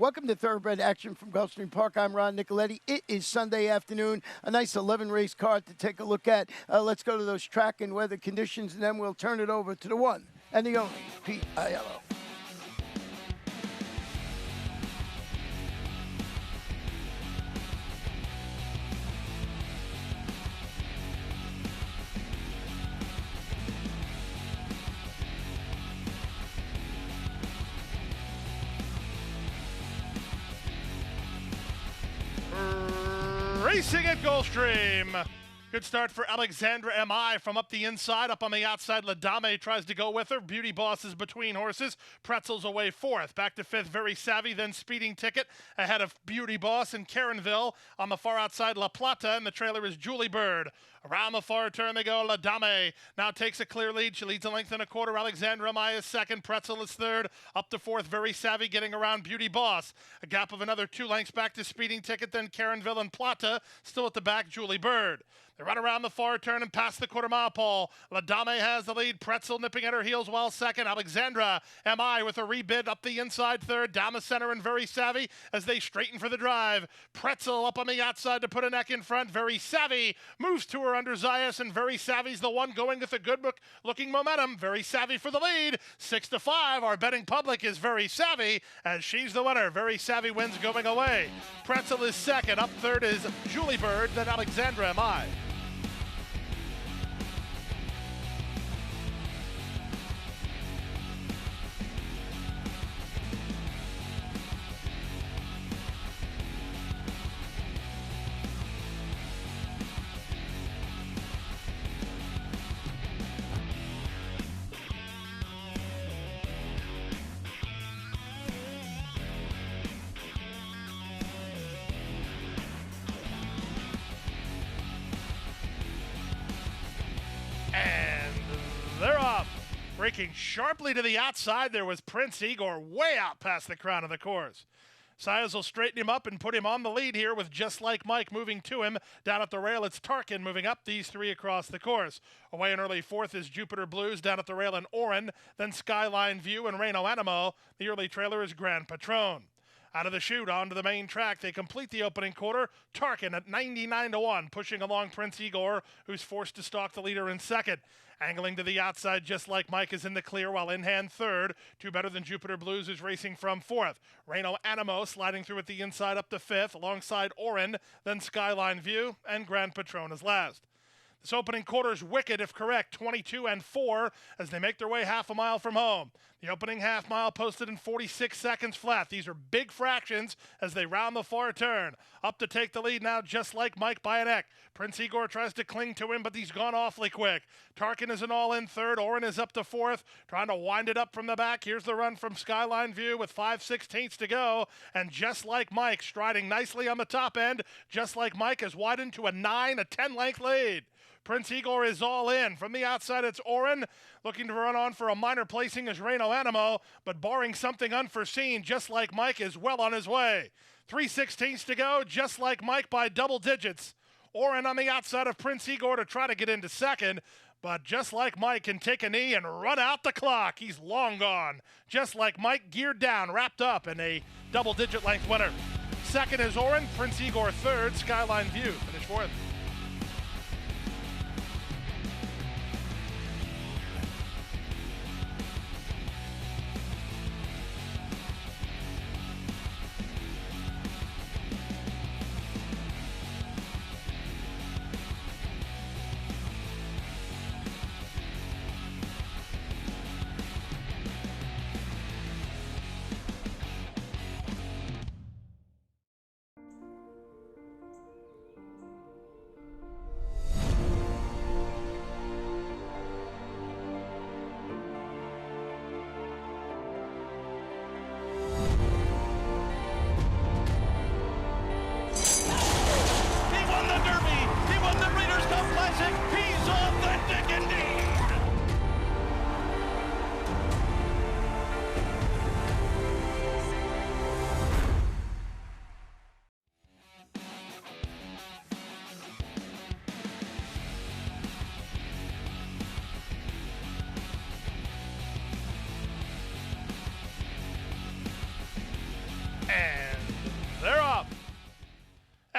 Welcome to Thoroughbred Action from Gulfstream Park. I'm Ron Nicoletti. It is Sunday afternoon, a nice 11-race card to take a look at. Let's go to those track and weather conditions, and then we'll turn it over to the one and the only Pete Aiello. Racing at Gulfstream. Good start for Alexandra M.I. from up the inside. Up on the outside, La Dame tries to go with her. Beauty Boss is between horses. Pretzel's away fourth. Back to fifth, Very Savvy, then Speeding Ticket ahead of Beauty Boss and Caronville. On the far outside, La Plata, and the trailer is Julie Bird. Around the far turn they go. La Dame now takes a clear lead. She leads a length and a quarter. Alexandra M.I. is second. Pretzel is third. Up to fourth, Very Savvy getting around Beauty Boss. A gap of another 2 lengths back to Speeding Ticket, then Caronville and Plata. Still at the back, Julie Bird. They run around the far turn and past the quarter-mile pole. La Dame has the lead. Pretzel nipping at her heels while second. Alexandra M.I. with a rebid up the inside third. Down the center and Very Savvy as they straighten for the drive. Pretzel up on the outside to put a neck in front. Very Savvy moves to her under Zayas, and Very Savvy's the one going with a good looking momentum. Very Savvy for the lead. 6-5. Our betting public is Very Savvy as she's the winner. Very Savvy wins going away. Pretzel is second. Up third is Julie Bird, then Alexandra M.I. And they're off. Breaking sharply to the outside, there was Prince Igor way out past the crown of the course. Sias will straighten him up and put him on the lead here with Just Like Mike moving to him. Down at the rail, it's Tarkin moving up these 3 across the course. Away in early fourth is Jupiter Blues. Down at the rail in Oren, then Skyline View and Reno Animo. The early trailer is Grand Patron. Out of the chute, onto the main track, they complete the opening quarter. Tarkin at 99-1, pushing along Prince Igor, who's forced to stalk the leader in second. Angling to the outside, Just Like Mike is in the clear, while in hand third. 2 better than Jupiter Blues, who's racing from fourth. Reno Animo sliding through at the inside up to fifth, alongside Oren, then Skyline View, and Grand Patron is last. This opening quarter's wicked, if correct, 22-4 as they make their way half a mile from home. The opening half mile posted in 46 seconds flat. These are big fractions as they round the far turn. Up to take the lead now, Just Like Mike by a neck. Prince Igor tries to cling to him, but he's gone awfully quick. Tarkin is an all-in third. Oren is up to fourth, trying to wind it up from the back. Here's the run from Skyline View with 5/16 to go. And Just Like Mike striding nicely on the top end. Just Like Mike has widened to a 10-length lead. Prince Igor is all in. From the outside, it's Oren. Looking to run on for a minor placing is Reno Animo, but barring something unforeseen, Just Like Mike is well on his way. 3/16 to go, Just Like Mike by double digits. Oren on the outside of Prince Igor to try to get into second, but Just Like Mike can take a knee and run out the clock. He's long gone. Just Like Mike geared down, wrapped up, and a double-digit length winner. Second is Oren, Prince Igor third, Skyline View finish fourth.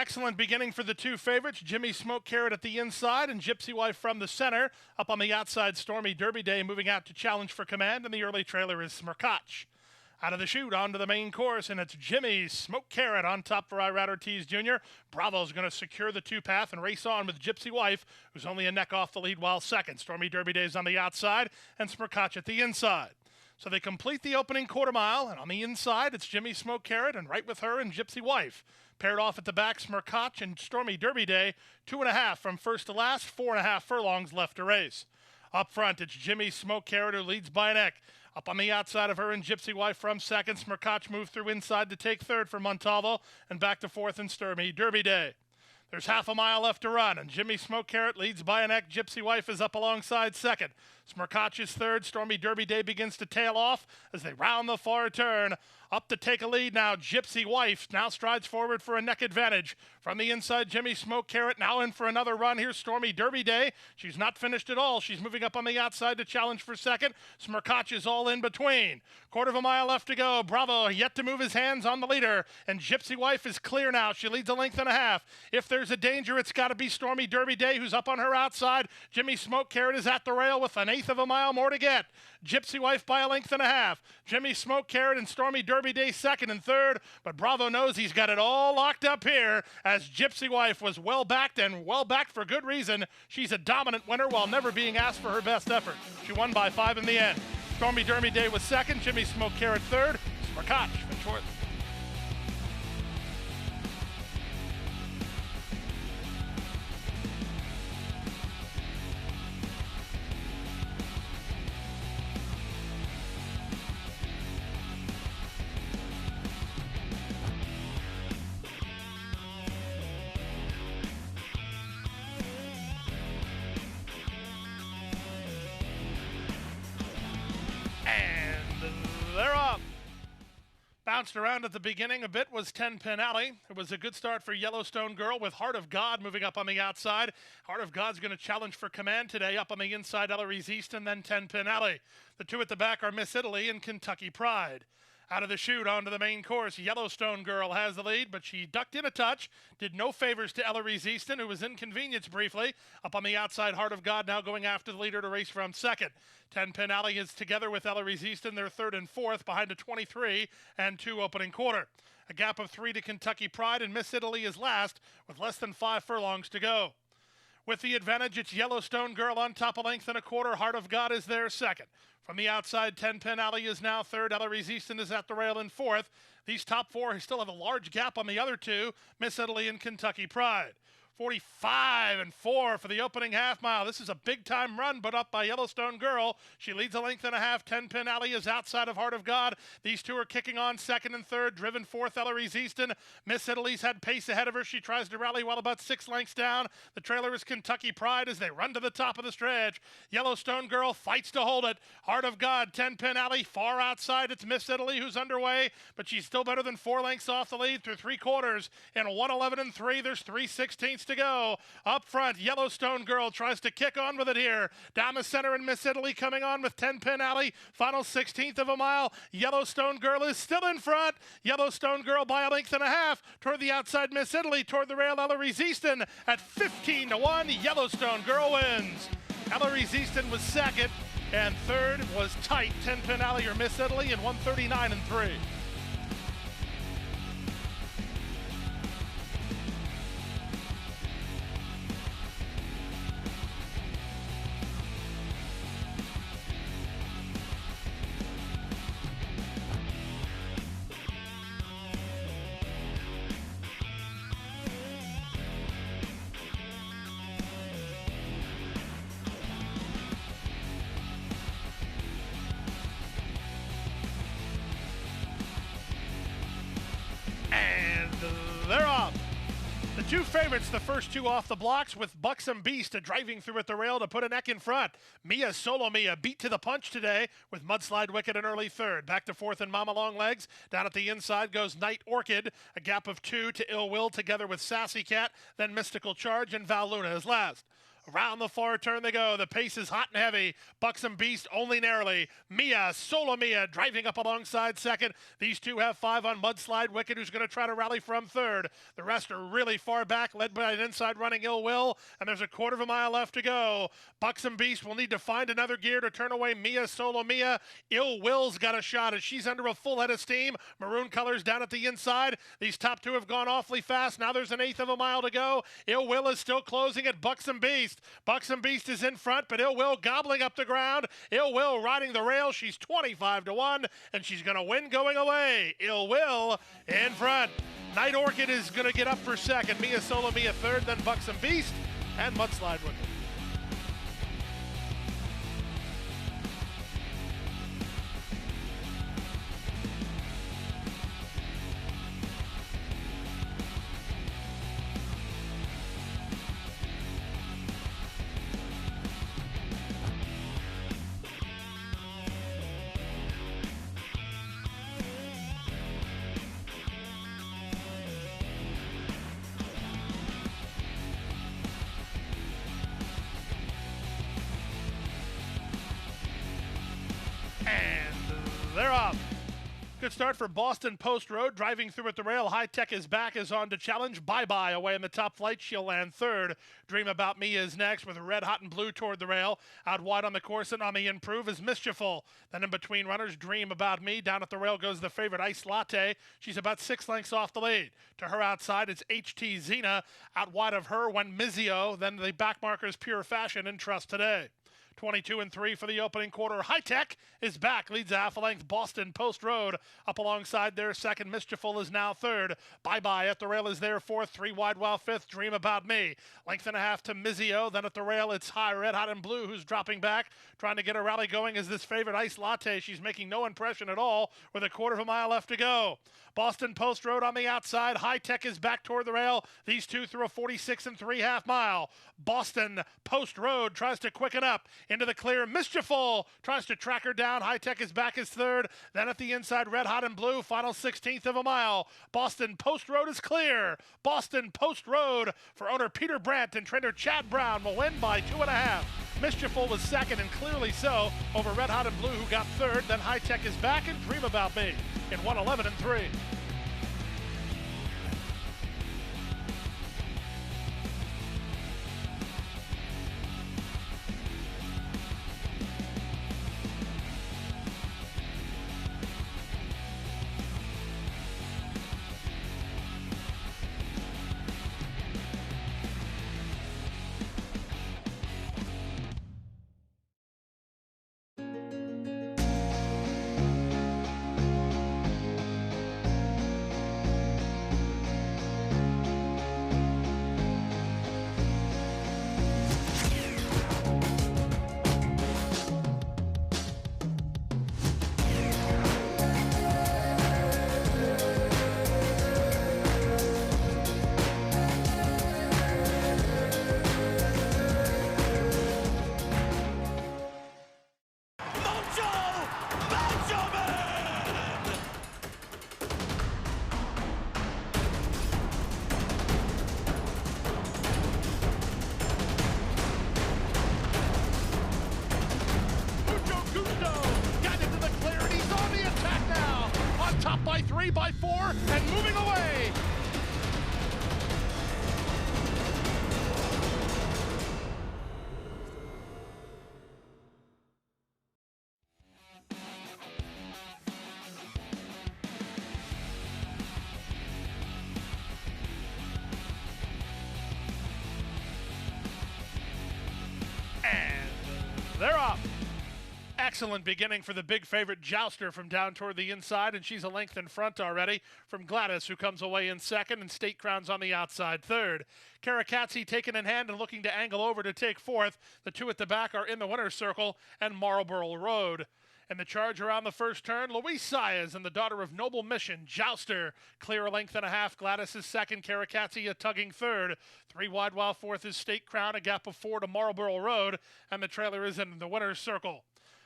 excellent beginning for the two favorites, Jimmy Smoke Carrot at the inside and Gypsy Wife from the center. Up on the outside, Stormy Derby Day moving out to challenge for command, and the early trailer is Smirkach. Out of the chute onto the main course, and it's Jimmy Smoke Carrot on top for Irad Ortiz Jr. Bravo's going to secure the two-path and race on with Gypsy Wife, who's only a neck off the lead while second. Stormy Derby Day's on the outside, and Smirkach at the inside. So they complete the opening quarter mile, and on the inside, it's Jimmy Smoke Carrot, and right with her and Gypsy Wife. Paired off at the back, Smirkach and Stormy Derby Day, 2.5 from first to last, 4.5 furlongs left to race. Up front, it's Jimmy Smoke Carrot who leads by a neck. Up on the outside of her and Gypsy Wife from second, Smirkach moved through inside to take third for Montalvo, and back to fourth in Stormy Derby Day. There's half a mile left to run, and Jimmy Smoke Carrot leads by a neck. Gypsy Wife is up alongside second. Smirkach is third. Stormy Derby Day begins to tail off as they round the far turn. Up to take a lead now, Gypsy Wife now strides forward for a neck advantage. From the inside, Jimmy Smoke Carrot now in for another run. Here's Stormy Derby Day. She's not finished at all. She's moving up on the outside to challenge for second. Smirkach is all in between. Quarter of a mile left to go. Bravo yet to move his hands on the leader, and Gypsy Wife is clear now. She leads a length and a half. If there's a danger, it's got to be Stormy Derby Day, who's up on her outside. Jimmy Smoke Carrot is at the rail with an eighth of a mile more to get. Gypsy Wife by a length and a half. Jimmy Smoke Carrot and Stormy Derby Day second and third, but Bravo knows he's got it all locked up here as Gypsy Wife was well backed, and well backed for good reason. She's a dominant winner while never being asked for her best effort. She won by 5 in the end. Stormy Derby Day was second, Jimmy Smoke Carrot third, Smirkach finished fourth. They're up. Bounced around at the beginning a bit was 10-Pin Alley. It was a good start for Yellowstone Girl with Heart of God moving up on the outside. Heart of God's going to challenge for command today. Up on the inside, Eloise Easton, then 10-Pin Alley. The two at the back are Miss Italy and Kentucky Pride. Out of the chute onto the main course, Yellowstone Girl has the lead, but she ducked in a touch, did no favors to Eloise Easton, who was inconvenienced briefly. Up on the outside, Heart of God now going after the leader to race from second. 10-Pin Alley is together with Eloise Easton. They're third and fourth behind a 23 and 2 opening quarter. A gap of 3 to Kentucky Pride, and Miss Italy is last with less than 5 furlongs to go. With the advantage, it's Yellowstone Girl on top, a length and a quarter. Heart of God is there second. From the outside, 10-Pin Alley is now third. Eloise Easton is at the rail in fourth. These top four still have a large gap on the other two, Miss Italy and Kentucky Pride. 45 and 4 for the opening half mile. This is a big-time run, but up by Yellowstone Girl. She leads a length and a half. 10-Pin Alley is outside of Heart of God. These two are kicking on second and third. Driven fourth, Eloise Easton. Miss Italy's had pace ahead of her. She tries to rally while about 6 lengths down. The trailer is Kentucky Pride as they run to the top of the stretch. Yellowstone Girl fights to hold it. Heart of God, 10-Pin Alley far outside. It's Miss Italy who's underway, but she's still better than 4 lengths off the lead through 3 quarters. In 1:11 and 3, there's 3/16 to go. Up front, Yellowstone Girl tries to kick on with it here. Down the center, and Miss Italy coming on with 10-Pin Alley. Final 16th of a mile. Yellowstone Girl is still in front. Yellowstone Girl by a length and a half. Toward the outside, Miss Italy. Toward the rail, Eloise Easton at 15-1. Yellowstone Girl wins. Eloise Easton was second, and third was tight. 10-Pin Alley or Miss Italy in 1:39 and 3. They're off. The two favorites, the first two off the blocks, with Buxom Beast driving through at the rail to put a neck in front. Mia Solo Mia beat to the punch today with Mudslide Wicket an early third. Back to fourth and Mama Long Legs. Down at the inside goes Night Orchid. A gap of 2 to Ill Will together with Sassy Cat. Then Mystical Charge, and Val Luna is last. Around the far turn they go. The pace is hot and heavy. Buxom Beast only narrowly. Mia, Solo Mia, driving up alongside second. These two have 5 on Mudslide Wicked, who's going to try to rally from third. The rest are really far back, led by an inside running Ill Will, and there's a quarter of a mile left to go. Buxom Beast will need to find another gear to turn away Mia, Solo Mia. Ill Will's got a shot as she's under a full head of steam. Maroon colors down at the inside. These top two have gone awfully fast. Now there's an eighth of a mile to go. Ill Will is still closing at Buxom Beast. Buxom Beast is in front, but Ill Will gobbling up the ground. Ill Will riding the rail. She's 25-1, and she's going to win going away. Ill Will in front. Night Orchid is going to get up for second. Mia Solo Mia third, then Buxom Beast and Mudslide Wicked. And they're off. Good start for Boston Post Road, driving through at the rail. High Tech is back, is on to challenge. Bye-bye away in the top flight. She'll land third. Dream About Me is next with Red Hot and Blue toward the rail. Out wide on the course and on the improve is Mischieful. Then in between runners, Dream About Me. Down at the rail goes the favorite Ice Latte. She's about 6 lengths off the lead. To her outside, it's HT Xena. Out wide of her went Mizio. Then the back markers Pure Fashion and Trust Today. 22-3 for the opening quarter. High Tech is back, leads a half a length. Boston Post Road up alongside their second. Mischieful is now third. Bye-bye at the rail is there fourth. 3 wide while fifth. Dream About Me. Length and a half to Mizio. Then at the rail it's High Red Hot and Blue, who's dropping back. Trying to get a rally going is this favorite Ice Latte. She's making no impression at all with a quarter of a mile left to go. Boston Post Road on the outside. High Tech is back toward the rail. These two through a 46 3/2 mile. Boston Post Road tries to quicken up into the clear. Mischieful tries to track her down. High Tech is back as third. Then at the inside, Red Hot and Blue, final 16th of a mile. Boston Post Road is clear. Boston Post Road for owner Peter Brandt and trainer Chad Brown will win by 2.5. Mischieful was second, and clearly so, over Red Hot and Blue, who got third. Then High Tech is back and Dream About Me in 1:11-3. Top by 3, by 4, and moving away. And they're off. Excellent beginning for the big favorite Jouster from down toward the inside, and she's a length in front already from Gladys, who comes away in second, and State Crown's on the outside third. Karakatsi taken in hand and looking to angle over to take fourth. The two at the back are In the Winner's Circle and Marlborough Road. And the charge around the first turn, Louise Saez and the daughter of Noble Mission, Jouster. Clear a length and a half. Gladys is second. Karakatsi a tugging third. 3 wide while fourth is State Crown, a gap of 4 to Marlborough Road. And the trailer is In the Winner's Circle.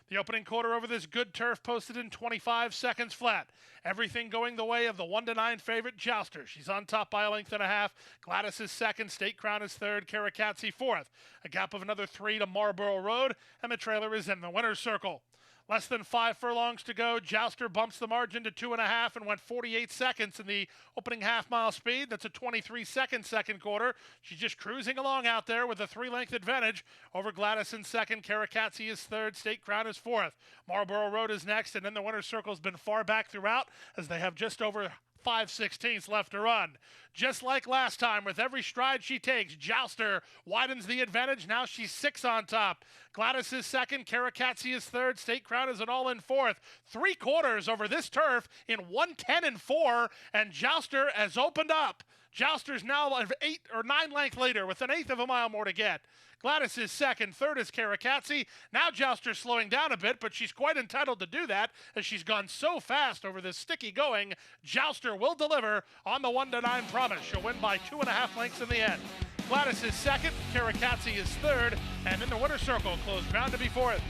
The opening quarter over this good turf posted in 25 seconds flat. Everything going the way of the 1-9 favorite Jouster. She's on top by a length and a half. Gladys is second. State Crown is third. Karakatsi fourth. A gap of another 3 to Marlborough Road, and the trailer is in the winner's circle. Less than 5 furlongs to go. Jouster bumps the margin to 2.5 and went 48 seconds in the opening half-mile speed. That's a 23-second second quarter. She's just cruising along out there with a 3-length advantage over Gladys in second. Karakatsi is third. State Crown is fourth. Marlborough Road is next, and then the winner's circle has been far back throughout as they have just over 5/16 left to run. Just like last time, with every stride she takes, Jouster widens the advantage. Now she's 6 on top. Gladys is second. Karakatsi is third. State Crown is an all-in fourth. 3 quarters over this turf in 1:10 and 4, and Jouster has opened up. Jouster's now 8 or 9 length leader with an eighth of a mile more to get. Gladys is second. Third is Karakatsi. Now Jouster's slowing down a bit, but she's quite entitled to do that as she's gone so fast over this sticky going. Jouster will deliver on the 1-9 promise. She'll win by 2.5 lengths in the end. Gladys is second. Karakatsi is third. And in the winner's circle, closed ground to be fourth.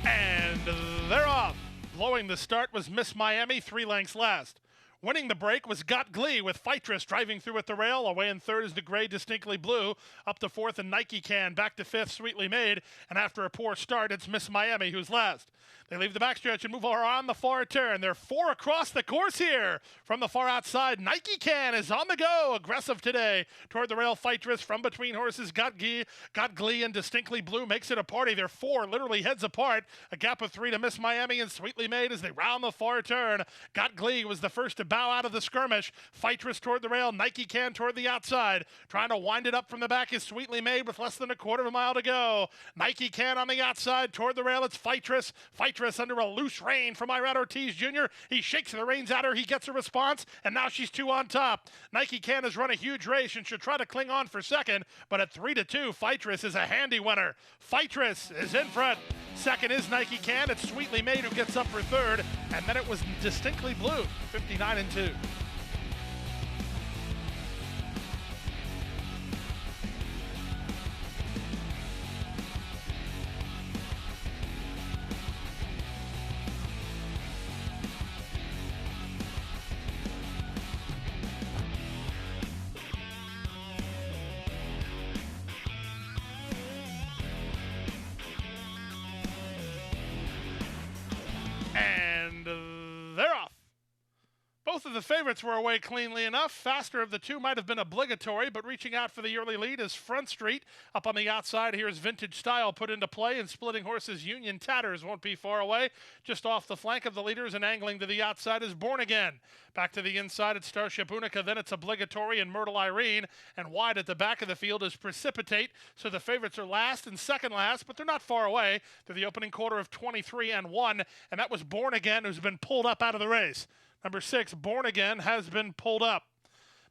And they're off. Blowing the start was Miss Miami, 3 lengths last. Winning the break was Got Glee with Fightress driving through at the rail. Away in third is the Gray Distinctly Blue. Up to fourth and Nike Can. Back to fifth, Sweetly Made. And after a poor start, it's Miss Miami who's last. They leave the backstretch and move around the far turn. They're 4 across the course here. From the far outside, Nike Can is on the go. Aggressive today. Toward the rail, Fightress from between horses. Got Glee and Distinctly Blue makes it a party. They're 4 literally heads apart. A gap of 3 to Miss Miami and Sweetly Made as they round the far turn. Got Glee was the first to bow out of the skirmish. Fightress toward the rail. Nike Can toward the outside. Trying to wind it up from the back is Sweetly Made with less than a quarter of a mile to go. Nike Can on the outside. Toward the rail, it's Fightress. Fightress under a loose rein from Irad Ortiz Jr. He shakes the reins at her. He gets a response, and now she's 2 on top. Nike Can has run a huge race and should try to cling on for second, but at 3-2, Fightress is a handy winner. Fightress is in front. Second is Nike Can. It's Sweetly Made who gets up for third, and then it was Distinctly Blue, 59-2. And they're off. Both of the favorites were away cleanly enough. Faster of the two might have been obligatory, but reaching out for the early lead is Front Street. Up on the outside, here's Vintage Style put into play, and splitting horses Union Tatters won't be far away. Just off the flank of the leaders and angling to the outside is Born Again. Back to the inside, it's Starship Unica, then it's Obligatory and Myrtle Irene, and wide at the back of the field is Precipitate. So the favorites are last and second last, but they're not far away. They're the opening quarter of 23-1, and that was Born Again, who's been pulled up out of the race. Number 6, Born Again, has been pulled up.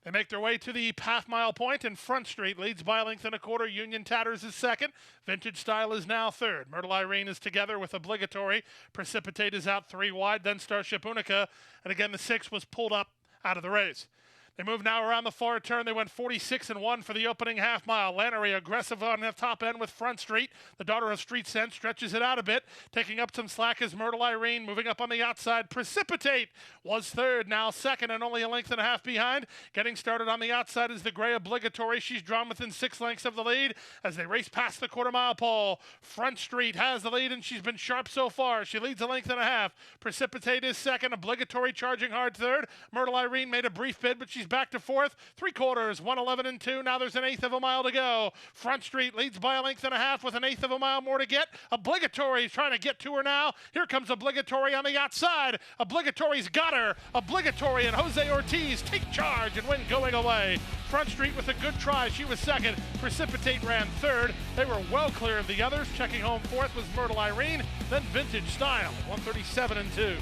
They make their way to the half-mile point, and Front Street leads by a length and a quarter. Union Tatters is second. Vintage Style is now third. Myrtle Irene is together with Obligatory. Precipitate is out 3 wide, then Starship Unica. And again, the 6 was pulled up out of the race. They move now around the far turn. They went 46-1 for the opening half mile. Lannery aggressive on the top end with Front Street. The daughter of Street Sense stretches it out a bit. Taking up some slack is Myrtle Irene. Moving up on the outside, Precipitate was third, now second, and only a length and a half behind. Getting started on the outside is the Gray Obligatory. She's drawn within 6 lengths of the lead as they race past the quarter-mile pole. Front Street has the lead, and she's been sharp so far. She leads a length and a half. Precipitate is second. Obligatory charging hard third. Myrtle Irene made a brief bid, but she's back to fourth. 3/4, 1:11 and 2. Now there's an eighth of a mile to go. Front Street leads by a length and a half with an eighth of a mile more to get. Obligatory is trying to get to her now. Here comes Obligatory on the outside. Obligatory's got her. Obligatory and Jose Ortiz take charge and win going away. Front Street with a good try. She was second. Precipitate ran third. They were well clear of the others. Checking home fourth was Myrtle Irene. Then Vintage Style, 1:37 and 2.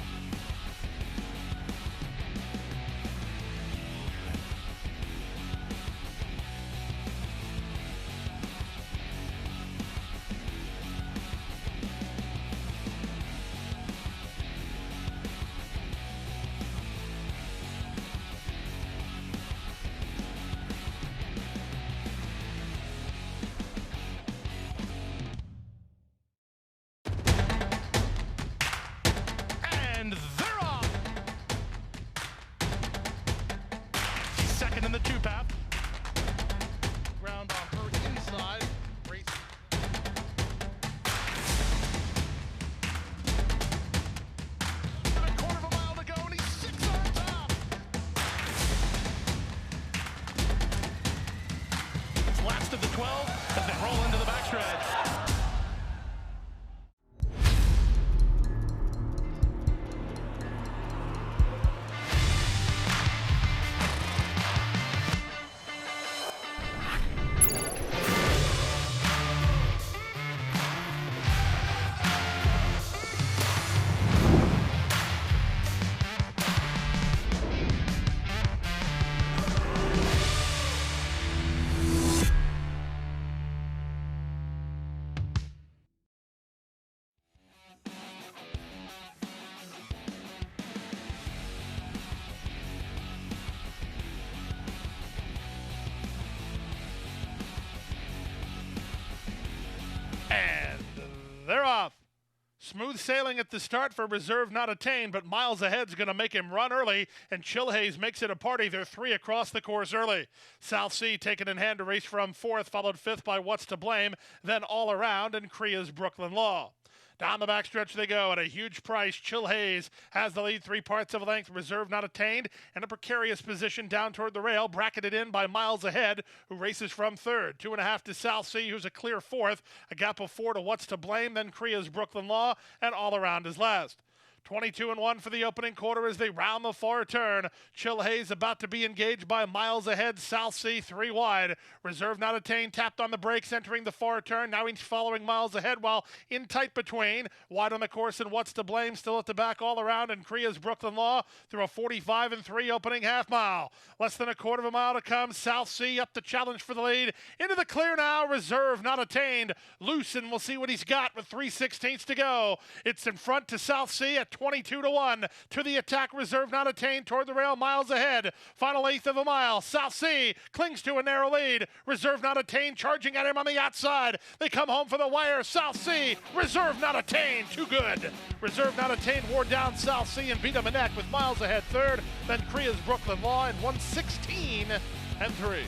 And they're off. She's second in the two-path. Ground on her inside. Race. And a quarter of a mile to go, and he's 6 on top. It's last of the 12 as they roll into the backstretch. And they're off. Smooth sailing at the start for reserve not attained, but miles ahead's going to make him run early, and Chilhays makes it a party. They're 3 across the course early. South Sea taken in hand to race from fourth, followed fifth by What's to Blame, then All Around and Kriya's Brooklyn Law. Down the backstretch they go at a huge price. Chilhays has the lead 3 parts of a length. Reserve not attained, and a precarious position down toward the rail, bracketed in by Miles Ahead, who races from third. 2.5 to South Sea, who's a clear fourth. A gap of 4 to What's to Blame, then Kriya's Brooklyn Law, and All Around is last. 22 and 1 for the opening quarter as they round the far turn. Chilhays about to be engaged by Miles Ahead. South Sea 3 wide. Reserve not attained, tapped on the brakes entering the far turn. Now he's following Miles Ahead while in tight between. Wide on the course and What's to Blame still at the back All Around, and Kriya's Brooklyn Law through a 45 and 3 opening half mile. Less than a quarter of a mile to come. South Sea up the challenge for the lead. Into the clear now. Reserve not attained. Loose, and we'll see what he's got with 3/16 to go. It's in front to South Sea at 22 to 1 to the attack. Reserve not attained toward the rail. Miles Ahead. Final eighth of a mile. South Sea clings to a narrow lead. Reserve not attained charging at him on the outside. They come home for the wire. South Sea. Reserve not attained. Too good. Reserve not attained wore down South Sea and beat him a neck with Miles Ahead third. Then Kriya's Brooklyn Law in 1:16 and 3.